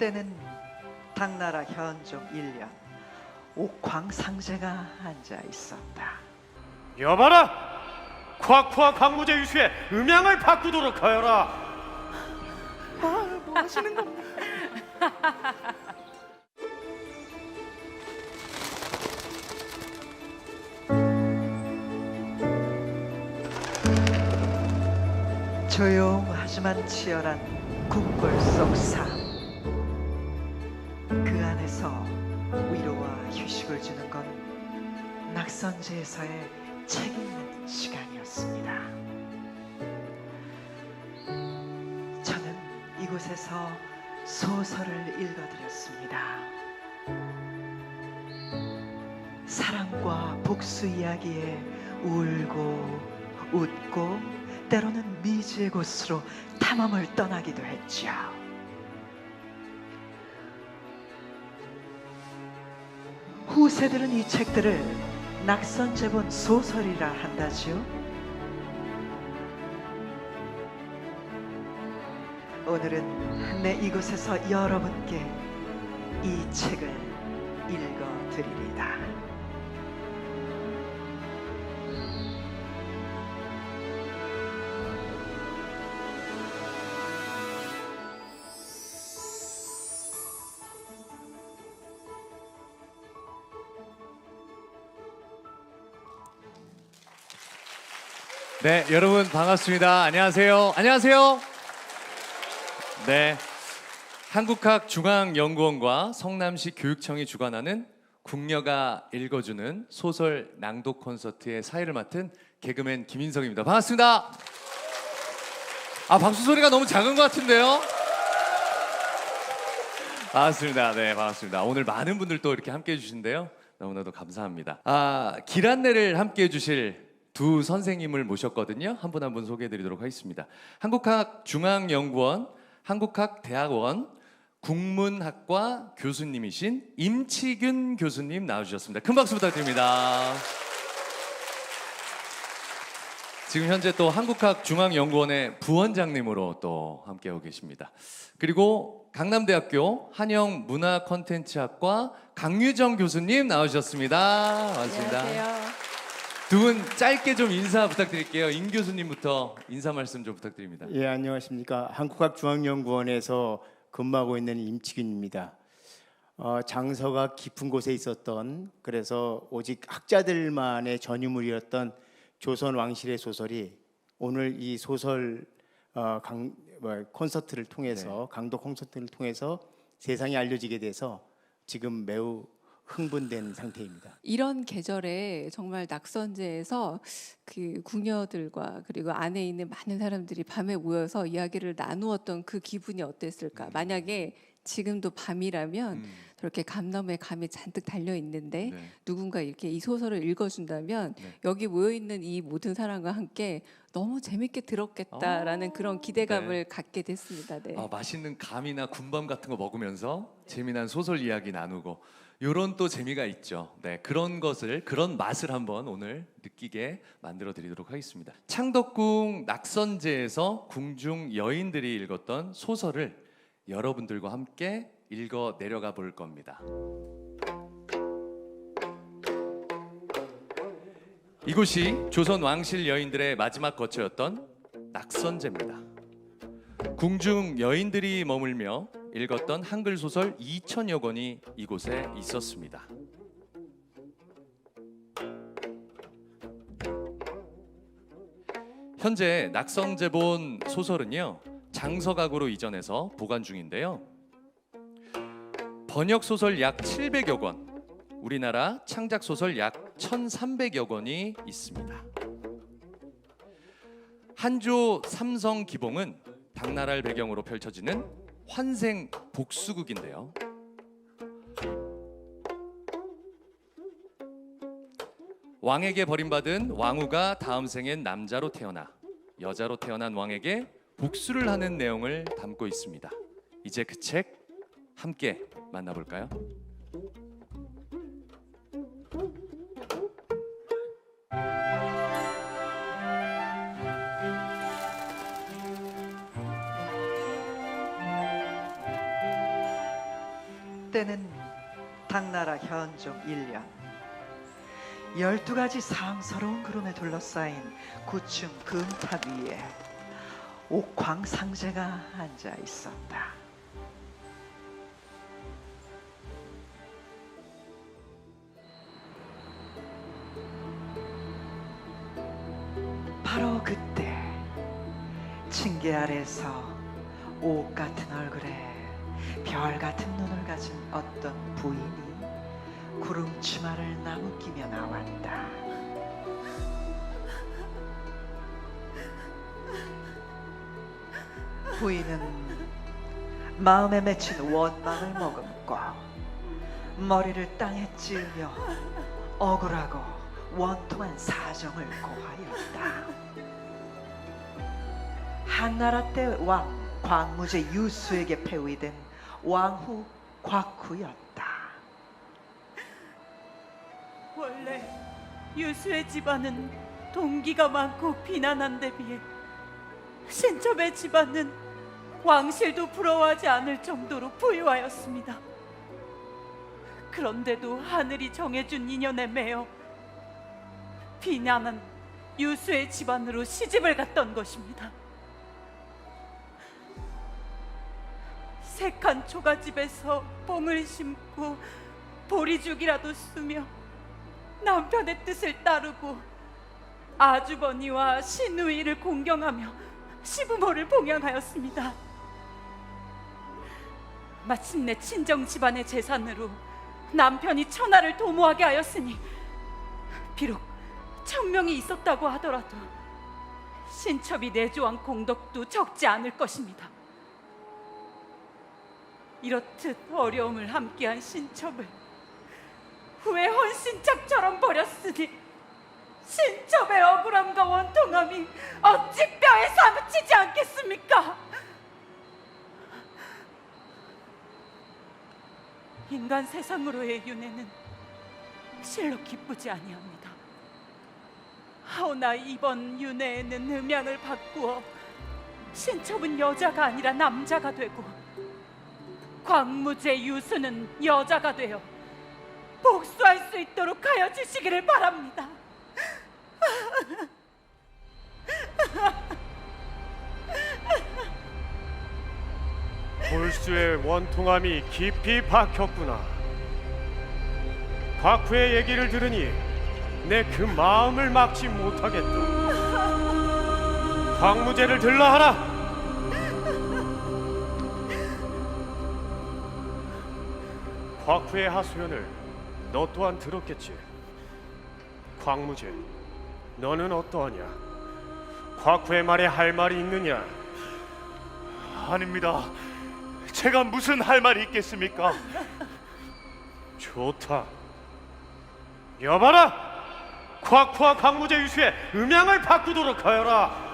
때는 당나라 현종 1년 옥황상제가 앉아 있었다. 여봐라! 콱콱 광무제 유수의 음양을 바꾸도록 하여라. 뭐 하시는 겁니까? 조용하지만 치열한 궁궐 속 삶. 그 안에서 위로와 휴식을 주는 건 낙선제에서의 책 읽는 시간이었습니다. 저는 이곳에서 소설을 읽어드렸습니다. 사랑과 복수 이야기에 울고 웃고 때로는 미지의 곳으로 탐험을 떠나기도 했죠. 후세들은 이 책들을 낙선제본 소설이라 한다지요. 오늘은 내 이곳에서 여러분께 이 책을 읽어드리리다. 네, 여러분 반갑습니다. 안녕하세요. 안녕하세요. 네, 한국학중앙연구원과 성남시 교육청이 주관하는 궁녀가 읽어주는 소설 낭독 콘서트의 사회를 맡은 개그맨 김인성입니다. 반갑습니다. 박수 소리가 너무 작은 것 같은데요? 반갑습니다. 네, 반갑습니다. 오늘 많은 분들 또 이렇게 함께해 주신데요. 너무나도 감사합니다. 길 안내를 함께해 주실 두 선생님을 모셨거든요. 한 분 한 분 소개해드리도록 하겠습니다. 한국학중앙연구원, 한국학대학원 국문학과 교수님이신 임치균 교수님 나와주셨습니다. 큰 박수 부탁드립니다. 지금 현재 또 한국학중앙연구원의 부원장님으로 또 함께하고 계십니다. 그리고 강남대학교 한영문화콘텐츠학과 강유정 교수님 나와주셨습니다. 반갑습니다. 안녕하세요. 두 분 짧게 좀 인사 부탁드릴게요. 임 교수님부터 인사 말씀 좀 부탁드립니다. 예, 안녕하십니까. 한국학중앙연구원에서 근무하고 있는 임치균입니다. 장서가 깊은 곳에 있었던, 그래서 오직 학자들만의 전유물이었던 조선 왕실의 소설이 오늘 이 소설 콘서트를 통해서 강도 콘서트를 통해서 세상에 알려지게 돼서 지금 매우 흥분된 상태입니다. 이런 계절에 정말 낙선제에서 그 궁녀들과 그리고 안에 있는 많은 사람들이 밤에 모여서 이야기를 나누었던 그 기분이 어땠을까? 만약에 지금도 밤이라면 저렇게 감람에 감이 잔뜩 달려 있는데 네. 누군가 이렇게 이 소설을 읽어준다면 네. 여기 모여 있는 이 모든 사람과 함께 너무 재밌게 들었겠다라는 그런 기대감을 갖게 됐습니다. 네. 맛있는 감이나 군밤 같은 거 먹으면서 재미난 소설 이야기 나누고 요런 또 재미가 있죠. 네, 그런 맛을 한번 오늘 느끼게 만들어 드리도록 하겠습니다. 창덕궁 낙선제에서 궁중 여인들이 읽었던 소설을 여러분들과 함께 읽어 내려가 볼 겁니다. 이곳이 조선 왕실 여인들의 마지막 거처였던 낙선제입니다. 궁중 여인들이 머물며 읽었던 한글 소설 2,000여 권이 이곳에 있었습니다. 현재 낙선제본 소설은요, 장서각으로 이전해서 보관 중인데요. 번역 소설 약 700여 권, 우리나라 창작 소설 약 1,300여 권이 있습니다. 한조 삼성 기봉은 당나라를 배경으로 펼쳐지는 환생 복수극인데요. 왕에게 버림받은 왕후가 다음 생엔 남자로 태어나 여자로 태어난 왕에게 복수를 하는 내용을 담고 있습니다. 이제 그 책 함께 만나볼까요? 때는 당나라 현종 1년 12가지 상서로운 구름에 둘러싸인 구층 금탑 위에 옥황상제가 앉아 있었다. 바로 그때 층계 아래서 옥 같은 얼굴에 별 같은 눈을 가진 어떤 부인이 구름 치마를 나무끼며 나왔다. 부인은 마음에 맺힌 원망을 머금고 머리를 땅에 찔며 억울하고 원통한 사정을 고하였다. 한나라 때 왕 광무제 유수에게 폐위된 왕후 곽후였다. 원래 유수의 집안은 동기가 많고 비난한 데 비해 신첩의 집안은 왕실도 부러워하지 않을 정도로 부유하였습니다. 그런데도 하늘이 정해준 인연에 매여 비난한 유수의 집안으로 시집을 갔던 것입니다. 색한 초가집에서 뽕을 심고 보리죽이라도 쓰며 남편의 뜻을 따르고 아주버니와 시누이를 공경하며 시부모를 봉양하였습니다. 마침내 친정 집안의 재산으로 남편이 천하를 도모하게 하였으니 비록 천명이 있었다고 하더라도 신첩이 내조한 공덕도 적지 않을 것입니다. 이렇듯 어려움을 함께한 신첩을 후에 헌신짝처럼 버렸으니 신첩의 억울함과 원통함이 어찌 뼈에 사무치지 않겠습니까? 인간 세상으로의 윤회는 실로 기쁘지 아니합니다. 하오나 이번 윤회에는 음양을 바꾸어 신첩은 여자가 아니라 남자가 되고 광무제 유수는 여자가 되어 복수할 수 있도록 하여 주시기를 바랍니다. 골수의 원통함이 깊이 박혔구나. 곽후의 얘기를 들으니 내 그 마음을 막지 못하겠다. 광무제를 들라하라. 곽후의 하소연을 너 또한 들었겠지. 광무제, 너는 어떠하냐? 곽후의 말에 할 말이 있느냐? 아닙니다. 제가 무슨 할 말이 있겠습니까? 좋다. 여봐라! 곽후와 광무제 유수의 음양을 바꾸도록 하여라.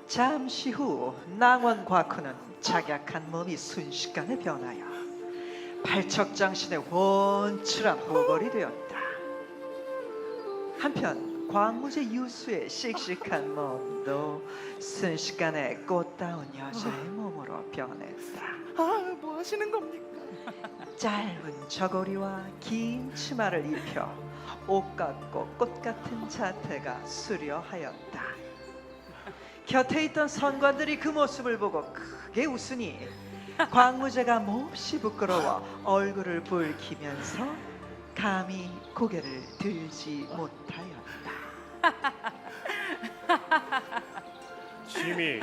잠시 후 낭원 곽후는 작약한 몸이 순식간에 변하여 팔척장신의 훤칠한 호걸이 되었다. 한편 광무제 유수의 씩씩한 몸도 순식간에 꽃다운 여자의 몸으로 변했다. 뭐 하시는 겁니까? 짧은 저고리와 긴 치마를 입혀 옷 같고 꽃 같은 자태가 수려하였다. 곁에 있던 선관들이 그 모습을 보고 크게 웃으니 광무제가 몹시 부끄러워 얼굴을 붉히면서 감히 고개를 들지 못하였다. 심히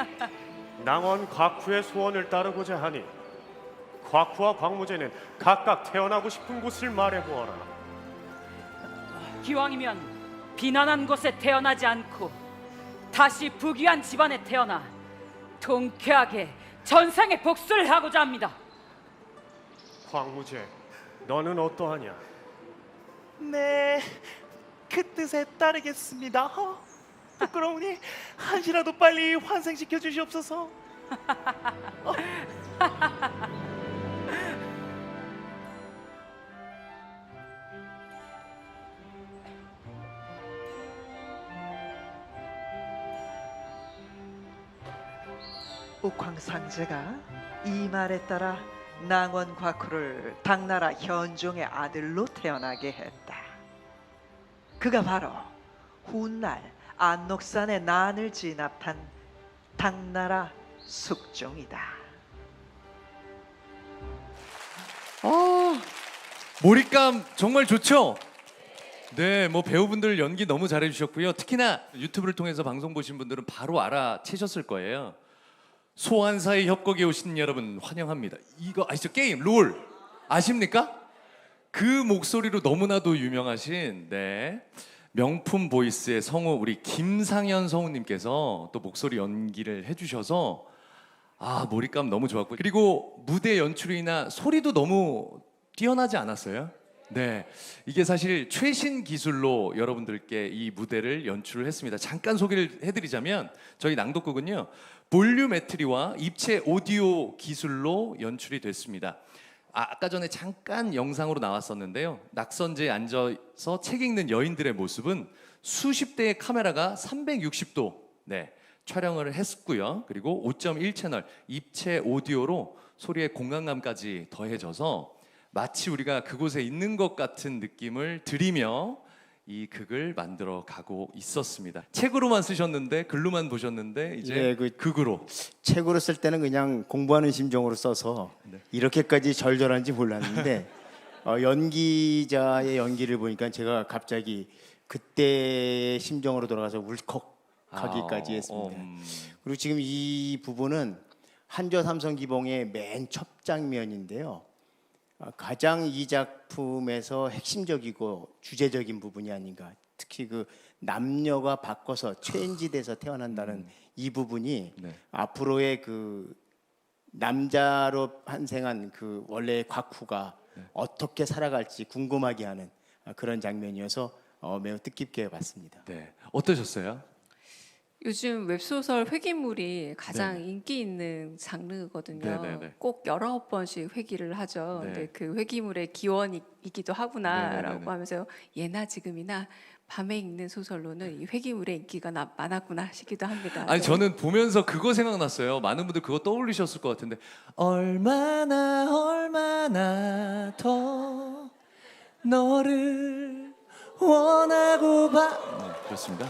낭원 곽후의 소원을 따르고자 하니 곽후와 광무제는 각각 태어나고 싶은 곳을 말해보아라. 기왕이면 비난한 곳에 태어나지 않고 다시 부귀한 집안에 태어나 통쾌하게 전생에 복수를 하고자 합니다. 광무제, 너는 어떠하냐? 네, 그 뜻에 따르겠습니다. 부끄러우니 한시라도 빨리 환생시켜 주시옵소서. 옥황상제가 이 말에 따라 낭원 곽후를 당나라 현종의 아들로 태어나게 했다. 그가 바로 훗날 안록산의 난을 진압한 당나라 숙종이다. 몰입감 정말 좋죠? 네, 뭐 배우분들 연기 너무 잘해주셨고요. 특히나 유튜브를 통해서 방송 보신 분들은 바로 알아채셨을 거예요. 소환사의 협곡에 오신 여러분 환영합니다. 이거 아시죠? 게임 롤 아십니까? 그 목소리로 너무나도 유명하신 명품 보이스의 성우 우리 김상현 성우님께서 또 목소리 연기를 해주셔서 몰입감 너무 좋았고, 그리고 무대 연출이나 소리도 너무 뛰어나지 않았어요? 네, 이게 사실 최신 기술로 여러분들께 이 무대를 연출을 했습니다. 잠깐 소개를 해드리자면 저희 낭독극은요 볼륨메트리와 입체 오디오 기술로 연출이 됐습니다. 아까 전에 잠깐 영상으로 나왔었는데요, 낙선제에 앉아서 책 읽는 여인들의 모습은 수십 대의 카메라가 360도 촬영을 했고요. 그리고 5.1 채널 입체 오디오로 소리의 공간감까지 더해져서 마치 우리가 그곳에 있는 것 같은 느낌을 들이며 이 극을 만들어 가고 있었습니다. 책으로만 쓰셨는데, 글로만 보셨는데 이제 극으로. 책으로 쓸 때는 그냥 공부하는 심정으로 써서 이렇게까지 절절한지 몰랐는데 연기자의 연기를 보니까 제가 갑자기 그때의 심정으로 돌아가서 울컥하기까지 했습니다. 그리고 지금 이 부분은 한조 삼성기봉의 맨 첫 장면인데요, 가장 이 작품에서 핵심적이고 주제적인 부분이 아닌가. 특히 그 남녀가 바꿔서 체인지돼서 태어난다는 이 부분이 앞으로의 그 남자로 환생한 그 원래의 곽후가 어떻게 살아갈지 궁금하게 하는 그런 장면이어서 매우 뜻깊게 봤습니다. 네, 어떠셨어요? 요즘 웹소설 회기물이 가장 인기 있는 장르거든요. 네네네. 꼭 19번씩 회기를 하죠. 네. 근데 그 회기물의 기원이기도 하구나라고 네네네네. 하면서 예나 지금이나 밤에 읽는 소설로는 이 회기물의 인기가 많았구나 싶기도 합니다. 아니 저는 보면서 그거 생각났어요. 많은 분들 그거 떠올리셨을 것 같은데, 얼마나 더 너를 원하고 그렇습니다.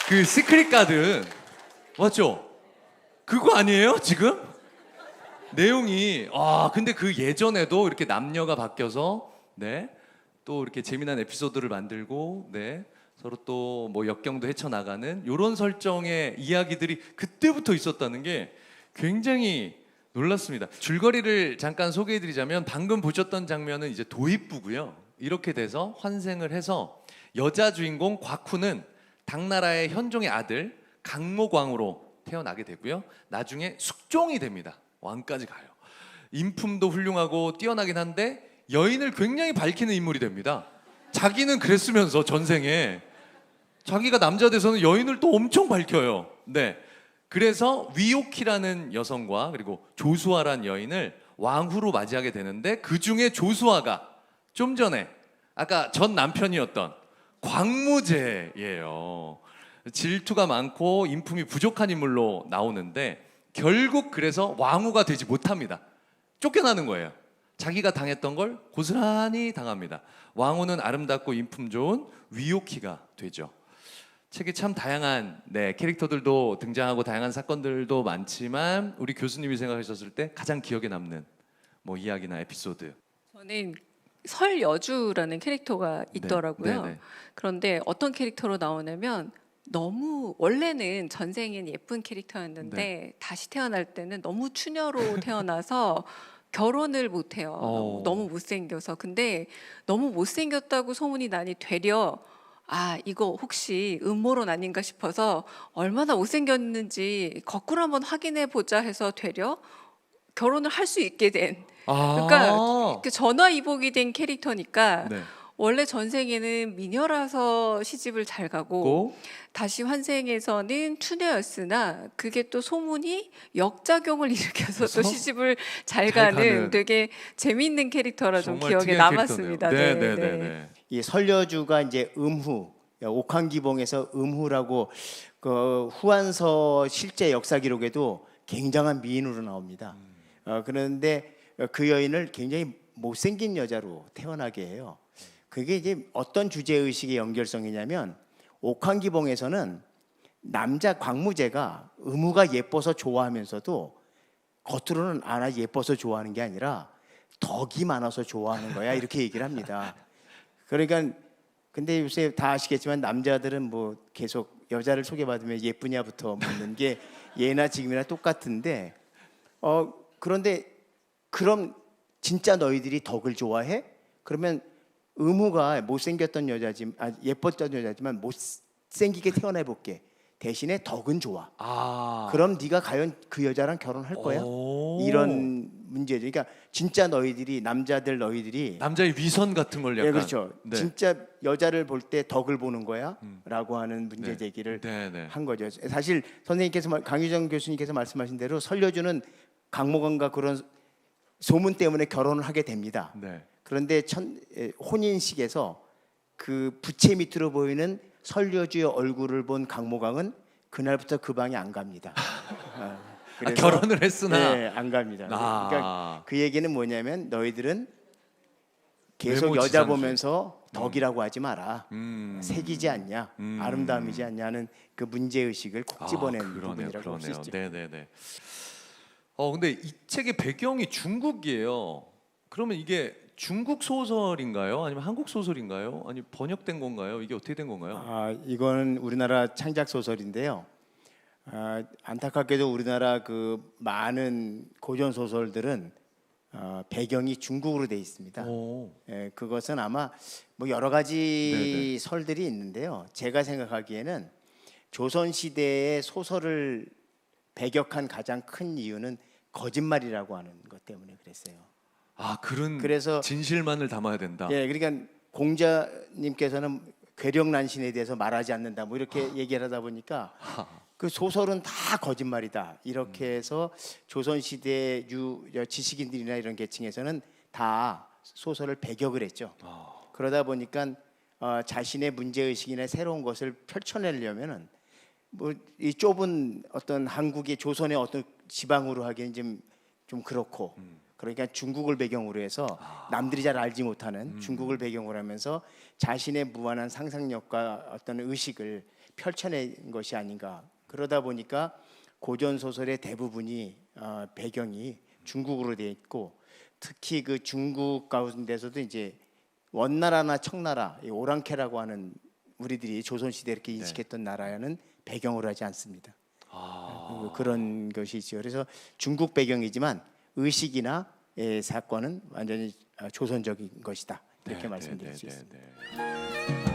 그 시크릿 가든 맞죠? 그거 아니에요 지금? 내용이 근데 그 예전에도 이렇게 남녀가 바뀌어서 또 이렇게 재미난 에피소드를 만들고 서로 또 뭐 역경도 헤쳐나가는 이런 설정의 이야기들이 그때부터 있었다는 게 굉장히 놀랐습니다. 줄거리를 잠깐 소개해드리자면, 방금 보셨던 장면은 이제 도입부고요. 이렇게 돼서 환생을 해서 여자 주인공 곽후는 당나라의 현종의 아들 강모광으로 태어나게 되고요. 나중에 숙종이 됩니다. 왕까지 가요. 인품도 훌륭하고 뛰어나긴 한데 여인을 굉장히 밝히는 인물이 됩니다. 자기는 그랬으면서 전생에 자기가 남자 돼서는 여인을 또 엄청 밝혀요. 그래서 위옥희라는 여성과 그리고 조수아라는 여인을 왕후로 맞이하게 되는데, 그 중에 조수아가 좀 전에 아까 전 남편이었던 광무제예요. 질투가 많고 인품이 부족한 인물로 나오는데 결국 그래서 왕후가 되지 못합니다. 쫓겨나는 거예요. 자기가 당했던 걸 고스란히 당합니다. 왕후는 아름답고 인품 좋은 위옥희가 되죠. 책에 참 다양한 캐릭터들도 등장하고 다양한 사건들도 많지만, 우리 교수님이 생각하셨을 때 가장 기억에 남는 뭐 이야기나 에피소드. 저는 설여주라는 캐릭터가 있더라고요. 네네. 그런데 어떤 캐릭터로 나오냐면, 너무 원래는 전생엔 예쁜 캐릭터였는데 다시 태어날 때는 너무 추녀로 태어나서 결혼을 못해요. 너무 못생겨서. 근데 너무 못생겼다고 소문이 나니 되려 이거 혹시 음모론 아닌가 싶어서 얼마나 못생겼는지 거꾸로 한번 확인해 보자 해서 되려 결혼을 할 수 있게 된 그러니까 그 전화 이복이 된 캐릭터니까 네. 원래 전생에는 미녀라서 시집을 잘 가고 고 다시 환생에서는 추녀였으나 그게 또 소문이 역작용을 일으켜서 또 시집을 잘 가는 되게 재미있는 캐릭터라 좀 정말 기억에 특이한 남았습니다. 캐릭터네요. 네. 네. 이 설려주가 이제 음후, 옥황기봉에서 음후라고 그 후한서 실제 역사 기록에도 굉장한 미인으로 나옵니다. 그런데 그 여인을 굉장히 못생긴 여자로 태어나게 해요. 그게 이제 어떤 주제 의식의 연결성이냐면 옥황기봉에서는 남자 광무제가 음후가 예뻐서 좋아하면서도 겉으로는 아나 예뻐서 좋아하는 게 아니라 덕이 많아서 좋아하는 거야 이렇게 얘기를 합니다. 그러니까 근데 요새 다 아시겠지만 남자들은 뭐 계속 여자를 소개받으면 예쁘냐부터 묻는 게 예나 지금이나 똑같은데 그런데 그럼 진짜 너희들이 덕을 좋아해? 그러면 음우가 못생겼던 여자지만 예뻤던 여자지만 못생기게 태어나 볼게. 대신에 덕은 좋아. 그럼 네가 과연 그 여자랑 결혼할 거야? 이런 문제죠. 그러니까 진짜 너희들이 너희들이 남자의 위선 같은 걸 약간 그렇죠. 네. 진짜 여자를 볼 때 덕을 보는 거야?라고 하는 문제 제기를 한 거죠. 사실 선생님께서 강유정 교수님께서 말씀하신 대로 설려주는 강목원과 그런 소문 때문에 결혼을 하게 됩니다. 네. 그런데 혼인식에서 그 부채 밑으로 보이는 설려주의 얼굴을 본 강모강은 그날부터 그 방에 안 갑니다. 결혼을 했으나 네, 안 갑니다. 그러니까 그 얘기는 뭐냐면 너희들은 계속 외모 여자 지상주의. 보면서 덕이라고 하지 마라. 색이지 않냐, 아름다움이지 않냐는 그 문제 의식을 콕 집어낸 부분이라고 볼 수 있죠. 네네네. 근데 이 책의 배경이 중국이에요. 그러면 이게 중국 소설인가요? 아니면 한국 소설인가요? 아니 번역된 건가요? 이게 어떻게 된 건가요? 이거는 우리나라 창작 소설인데요. 안타깝게도 우리나라 그 많은 고전 소설들은 배경이 중국으로 돼 있습니다. 그것은 아마 뭐 여러 가지 설들이 있는데요. 제가 생각하기에는 조선 시대의 소설을 배격한 가장 큰 이유는 거짓말이라고 하는 것 때문에 그랬어요. 그래서 진실만을 담아야 된다. 예, 그러니까 공자님께서는 괴력난신에 대해서 말하지 않는다. 뭐 이렇게 얘기를 하다 보니까 그 소설은 다 거짓말이다. 이렇게 해서 조선 시대 지식인들이나 이런 계층에서는 다 소설을 배격을 했죠. 그러다 보니까 자신의 문제 의식이나 새로운 것을 펼쳐내려면은 뭐 이 좁은 어떤 한국의 조선의 어떤 지방으로 하기엔 좀 그렇고. 그러니까 중국을 배경으로 해서 남들이 잘 알지 못하는 중국을 배경으로 하면서 자신의 무한한 상상력과 어떤 의식을 펼쳐낸 것이 아닌가. 그러다 보니까 고전 소설의 대부분이 배경이 중국으로 되어 있고 특히 그 중국 가운데서도 이제 원나라나 청나라, 이 오랑캐라고 하는 우리들이 조선 시대 이렇게 인식했던 나라는 배경으로 하지 않습니다. 그런 것이죠. 그래서 중국 배경이지만 의식이나 사건은 완전히 조선적인 것이다. 이렇게 말씀드릴 수 있습니다.